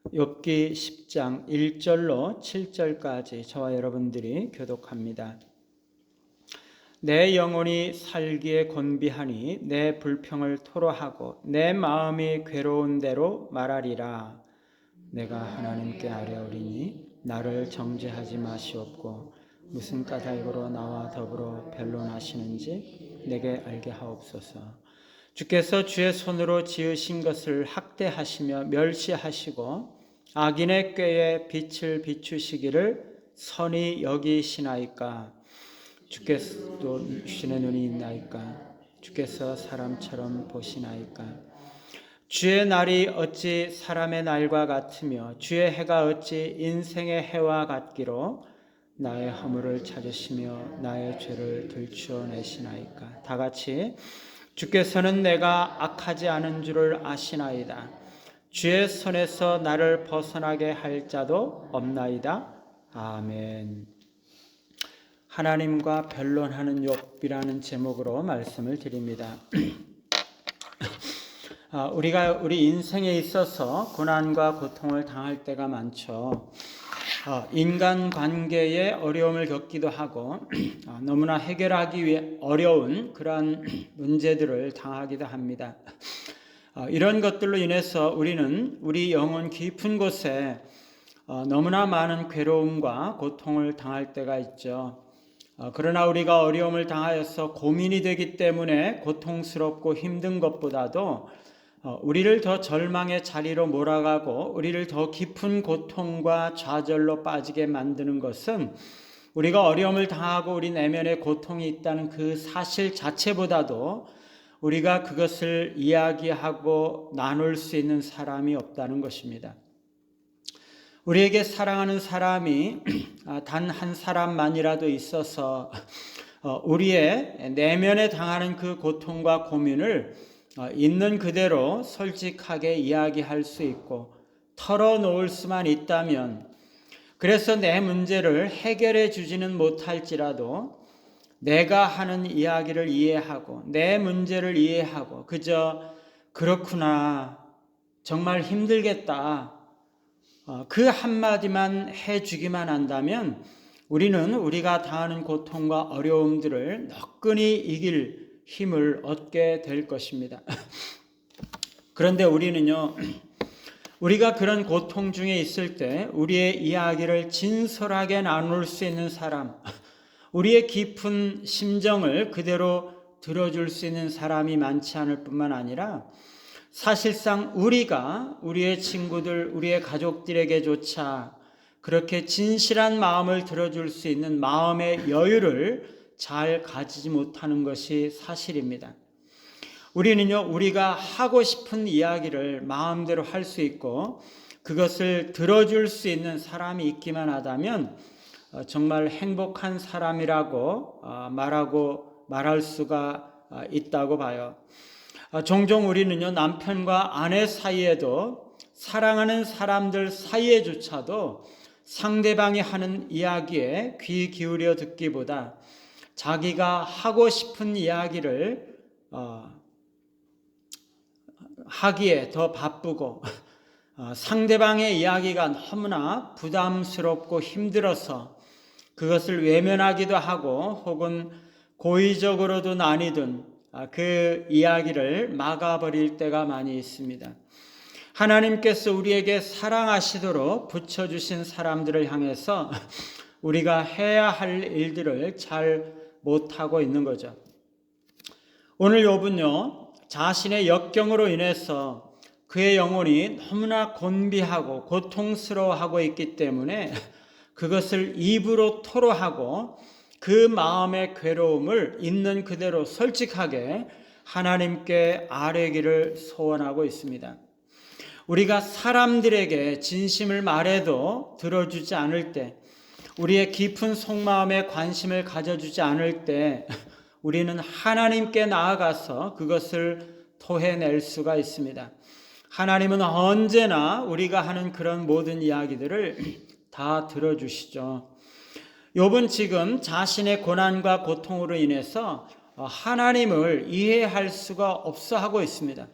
욥기 10장 1절로 7절까지 저와 여러분들이 교독합니다. 내 영혼이 살기에 곤비하니 내 불평을 토로하고 내 마음이 괴로운 대로 말하리라. 내가 하나님께 아뢰오리니 나를 정죄하지 마시옵고 무슨 까닭으로 나와 더불어 변론하시는지 내게 알게 하옵소서. 주께서 주의 손으로 지으신 것을 학대하시며 멸시하시고 악인의 꾀에 빛을 비추시기를 선히 여기시나이까. 주께서도 주의 눈이 있나이까. 주께서 사람처럼 보시나이까. 주의 날이 어찌 사람의 날과 같으며 주의 해가 어찌 인생의 해와 같기로 나의 허물을 찾으시며 나의 죄를 들추어내시나이까. 다 같이 주께서는 내가 악하지 않은 줄을 아시나이다. 주의 손에서 나를 벗어나게 할 자도 없나이다. 아멘. 하나님과 변론하는 욥이라는 제목으로 말씀을 드립니다. 우리가 우리 인생에 있어서 고난과 고통을 당할 때가 많죠. 인간관계에 어려움을 겪기도 하고 너무나 해결하기 위해 어려운 그러한 문제들을 당하기도 합니다. 이런 것들로 인해서 우리는 우리 영혼 깊은 곳에 너무나 많은 괴로움과 고통을 당할 때가 있죠. 그러나 우리가 어려움을 당하여서 고민이 되기 때문에 고통스럽고 힘든 것보다도 우리를 더 절망의 자리로 몰아가고 우리를 더 깊은 고통과 좌절로 빠지게 만드는 것은 우리가 어려움을 당하고 우리 내면에 고통이 있다는 그 사실 자체보다도 우리가 그것을 이야기하고 나눌 수 있는 사람이 없다는 것입니다. 우리에게 사랑하는 사람이 단 한 사람만이라도 있어서 우리의 내면에 당하는 그 고통과 고민을 있는 그대로 솔직하게 이야기할 수 있고 털어놓을 수만 있다면, 그래서 내 문제를 해결해 주지는 못할지라도 내가 하는 이야기를 이해하고 내 문제를 이해하고 그저 그렇구나, 정말 힘들겠다, 그 한마디만 해주기만 한다면 우리는 우리가 당하는 고통과 어려움들을 너끈히 이길 힘을 얻게 될 것입니다. 그런데 우리는요, 우리가 그런 고통 중에 있을 때 우리의 이야기를 진솔하게 나눌 수 있는 사람, 우리의 깊은 심정을 그대로 들어줄 수 있는 사람이 많지 않을 뿐만 아니라 사실상 우리가 우리의 친구들, 우리의 가족들에게조차 그렇게 진실한 마음을 들어줄 수 있는 마음의 여유를 잘 가지지 못하는 것이 사실입니다. 우리는요, 우리가 하고 싶은 이야기를 마음대로 할 수 있고 그것을 들어줄 수 있는 사람이 있기만 하다면 정말 행복한 사람이라고 말할 수가 있다고 봐요. 종종 우리는요, 남편과 아내 사이에도 사랑하는 사람들 사이에조차도 상대방이 하는 이야기에 귀 기울여 듣기보다 자기가 하고 싶은 이야기를 하기에 더 바쁘고 상대방의 이야기가 너무나 부담스럽고 힘들어서 그것을 외면하기도 하고 혹은 고의적으로도 아니든 그 이야기를 막아버릴 때가 많이 있습니다. 하나님께서 우리에게 사랑하시도록 붙여주신 사람들을 향해서 우리가 해야 할 일들을 잘 못하고 있는 거죠. 오늘 욥은요, 자신의 역경으로 인해서 그의 영혼이 너무나 곤비하고 고통스러워하고 있기 때문에 그것을 입으로 토로하고 그 마음의 괴로움을 있는 그대로 솔직하게 하나님께 아뢰기를 소원하고 있습니다. 우리가 사람들에게 진심을 말해도 들어주지 않을 때, 우리의 깊은 속마음에 관심을 가져주지 않을 때 우리는 하나님께 나아가서 그것을 토해낼 수가 있습니다. 하나님은 언제나 우리가 하는 그런 모든 이야기들을 다 들어주시죠. 욥은 지금 자신의 고난과 고통으로 인해서 하나님을 이해할 수가 없어 하고 있습니다.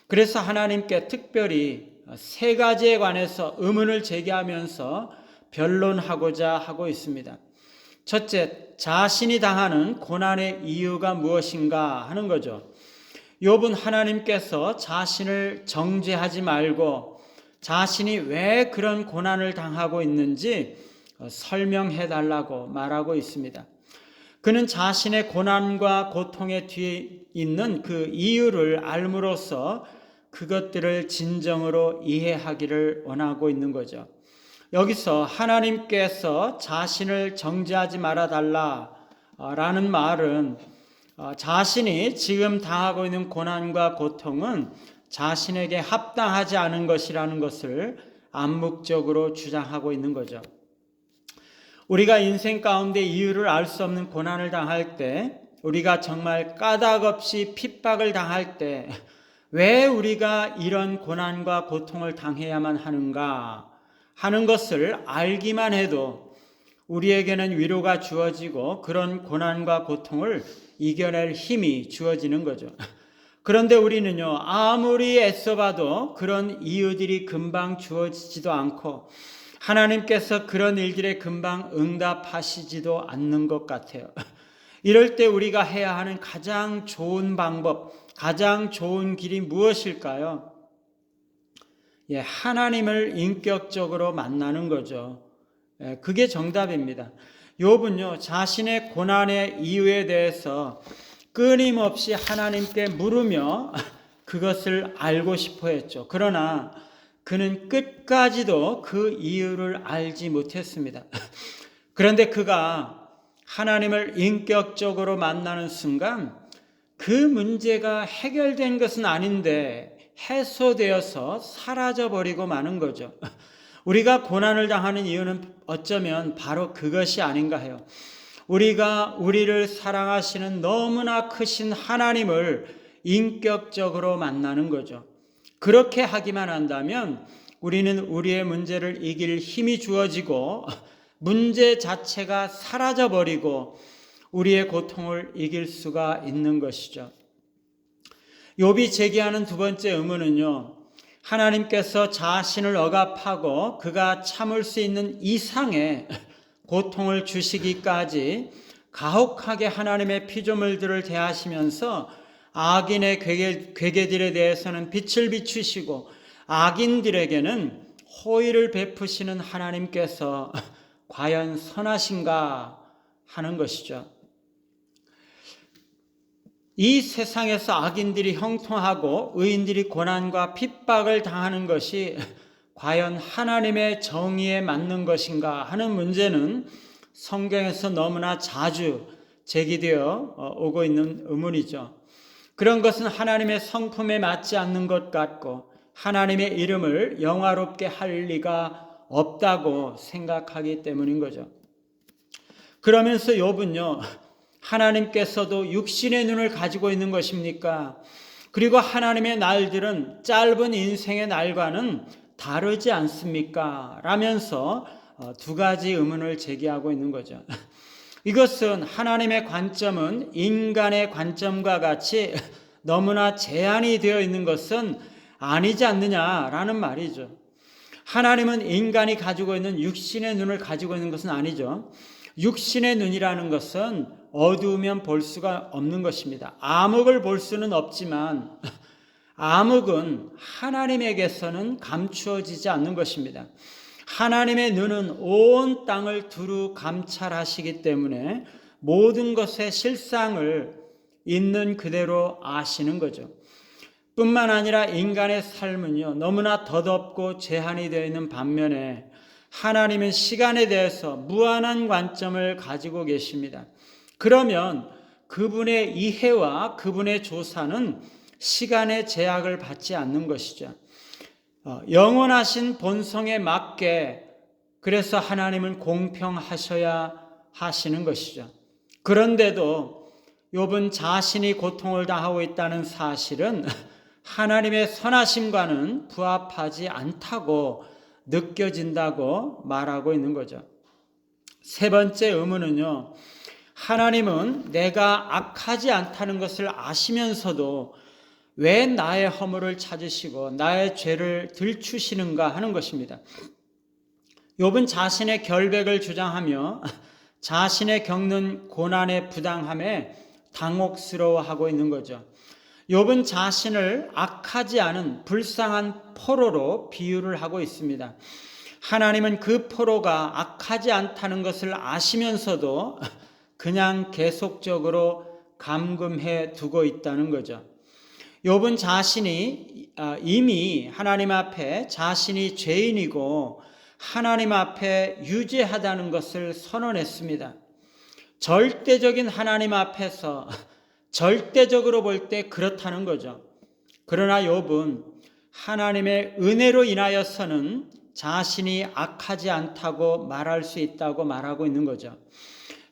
그래서 하나님께 특별히 세 가지에 관해서 의문을 제기하면서 변론하고자 하고 있습니다. 첫째, 자신이 당하는 고난의 이유가 무엇인가 하는 거죠. 욥은 하나님께서 자신을 정죄하지 말고 자신이 왜 그런 고난을 당하고 있는지 설명해 달라고 말하고 있습니다. 그는 자신의 고난과 고통의 뒤에 있는 그 이유를 알므로써 그것들을 진정으로 이해하기를 원하고 있는 거죠. 여기서 하나님께서 자신을 정죄하지 말아 달라라는 말은 자신이 지금 당하고 있는 고난과 고통은 자신에게 합당하지 않은 것이라는 것을 암묵적으로 주장하고 있는 거죠. 우리가 인생 가운데 이유를 알 수 없는 고난을 당할 때, 우리가 정말 까닭없이 핍박을 당할 때 왜 우리가 이런 고난과 고통을 당해야만 하는가 하는 것을 알기만 해도 우리에게는 위로가 주어지고 그런 고난과 고통을 이겨낼 힘이 주어지는 거죠. 그런데 우리는요, 아무리 애써봐도 그런 이유들이 금방 주어지지도 않고 하나님께서 그런 일들에 금방 응답하시지도 않는 것 같아요. 이럴 때 우리가 해야 하는 가장 좋은 방법, 가장 좋은 길이 무엇일까요? 하나님을 인격적으로 만나는 거죠. 그게 정답입니다. 욥은요, 자신의 고난의 이유에 대해서 끊임없이 하나님께 물으며 그것을 알고 싶어 했죠. 그러나 그는 끝까지도 그 이유를 알지 못했습니다. 그런데 그가 하나님을 인격적으로 만나는 순간 그 문제가 해결된 것은 아닌데 해소되어서 사라져버리고 마는 거죠. 우리가 고난을 당하는 이유는 어쩌면 바로 그것이 아닌가 해요. 우리가 우리를 사랑하시는 너무나 크신 하나님을 인격적으로 만나는 거죠. 그렇게 하기만 한다면 우리는 우리의 문제를 이길 힘이 주어지고 문제 자체가 사라져버리고 우리의 고통을 이길 수가 있는 것이죠. 욥이 제기하는 두 번째 의문은요, 하나님께서 자신을 억압하고 그가 참을 수 있는 이상의 고통을 주시기까지 가혹하게 하나님의 피조물들을 대하시면서 악인의 괴계들에 대해서는 빛을 비추시고 악인들에게는 호의를 베푸시는 하나님께서 과연 선하신가 하는 것이죠. 이 세상에서 악인들이 형통하고 의인들이 고난과 핍박을 당하는 것이 과연 하나님의 정의에 맞는 것인가 하는 문제는 성경에서 너무나 자주 제기되어 오고 있는 의문이죠. 그런 것은 하나님의 성품에 맞지 않는 것 같고 하나님의 이름을 영화롭게 할 리가 없다고 생각하기 때문인 거죠. 그러면서 욥은요, 하나님께서도 육신의 눈을 가지고 있는 것입니까? 그리고 하나님의 날들은 짧은 인생의 날과는 다르지 않습니까? 라면서 두 가지 의문을 제기하고 있는 거죠. 이것은 하나님의 관점은 인간의 관점과 같이 너무나 제한이 되어 있는 것은 아니지 않느냐라는 말이죠. 하나님은 인간이 가지고 있는 육신의 눈을 가지고 있는 것은 아니죠. 육신의 눈이라는 것은 어두우면 볼 수가 없는 것입니다. 암흑을 볼 수는 없지만 암흑은 하나님에게서는 감추어지지 않는 것입니다. 하나님의 눈은 온 땅을 두루 감찰하시기 때문에 모든 것의 실상을 있는 그대로 아시는 거죠. 뿐만 아니라 인간의 삶은요, 너무나 더덥고 제한이 되어 있는 반면에 하나님은 시간에 대해서 무한한 관점을 가지고 계십니다. 그러면 그분의 이해와 그분의 조사는 시간의 제약을 받지 않는 것이죠. 영원하신 본성에 맞게 그래서 하나님은 공평하셔야 하시는 것이죠. 그런데도 욥은 자신이 고통을 당하고 있다는 사실은 하나님의 선하심과는 부합하지 않다고 느껴진다고 말하고 있는 거죠. 세 번째 의문은요, 하나님은 내가 악하지 않다는 것을 아시면서도 왜 나의 허물을 찾으시고 나의 죄를 들추시는가 하는 것입니다. 욥은 자신의 결백을 주장하며 자신의 겪는 고난의 부당함에 당혹스러워하고 있는 거죠. 욥은 자신을 악하지 않은 불쌍한 포로로 비유를 하고 있습니다. 하나님은 그 포로가 악하지 않다는 것을 아시면서도 그냥 계속적으로 감금해 두고 있다는 거죠. 욥은 자신이 이미 하나님 앞에 자신이 죄인이고 하나님 앞에 유죄하다는 것을 선언했습니다. 절대적인 하나님 앞에서 절대적으로 볼 때 그렇다는 거죠. 그러나 욥은 하나님의 은혜로 인하여서는 자신이 악하지 않다고 말할 수 있다고 말하고 있는 거죠.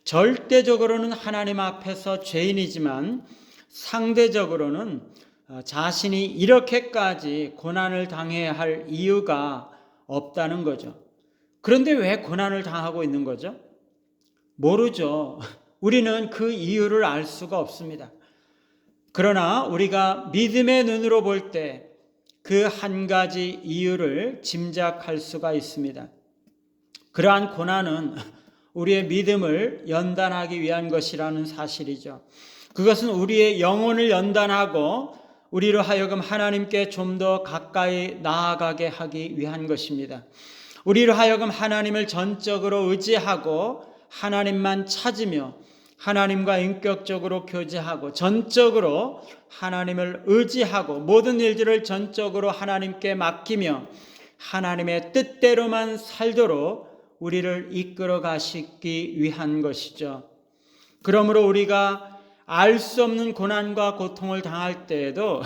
절대적으로는 하나님 앞에서 죄인이지만 상대적으로는 자신이 이렇게까지 고난을 당해야 할 이유가 없다는 거죠. 그런데 왜 고난을 당하고 있는 거죠? 모르죠. 우리는 그 이유를 알 수가 없습니다. 그러나 우리가 믿음의 눈으로 볼 때 그 한 가지 이유를 짐작할 수가 있습니다. 그러한 고난은 우리의 믿음을 연단하기 위한 것이라는 사실이죠. 그것은 우리의 영혼을 연단하고 우리로 하여금 하나님께 좀 더 가까이 나아가게 하기 위한 것입니다. 우리로 하여금 하나님을 전적으로 의지하고 하나님만 찾으며 하나님과 인격적으로 교제하고 전적으로 하나님을 의지하고 모든 일들을 전적으로 하나님께 맡기며 하나님의 뜻대로만 살도록 우리를 이끌어 가시기 위한 것이죠. 그러므로 우리가 알 수 없는 고난과 고통을 당할 때에도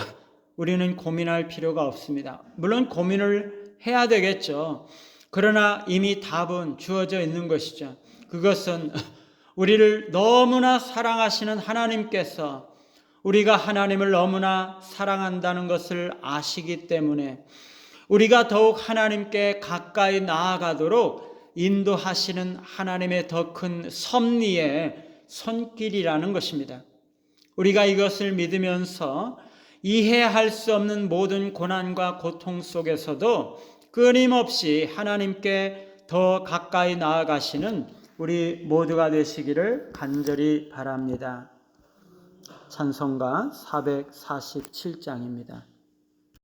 우리는 고민할 필요가 없습니다. 물론 고민을 해야 되겠죠. 그러나 이미 답은 주어져 있는 것이죠. 그것은 우리를 너무나 사랑하시는 하나님께서 우리가 하나님을 너무나 사랑한다는 것을 아시기 때문에 우리가 더욱 하나님께 가까이 나아가도록 인도하시는 하나님의 더 큰 섭리의 손길이라는 것입니다. 우리가 이것을 믿으면서 이해할 수 없는 모든 고난과 고통 속에서도 끊임없이 하나님께 더 가까이 나아가시는 우리 모두가 되시기를 간절히 바랍니다. 찬송가 447장입니다.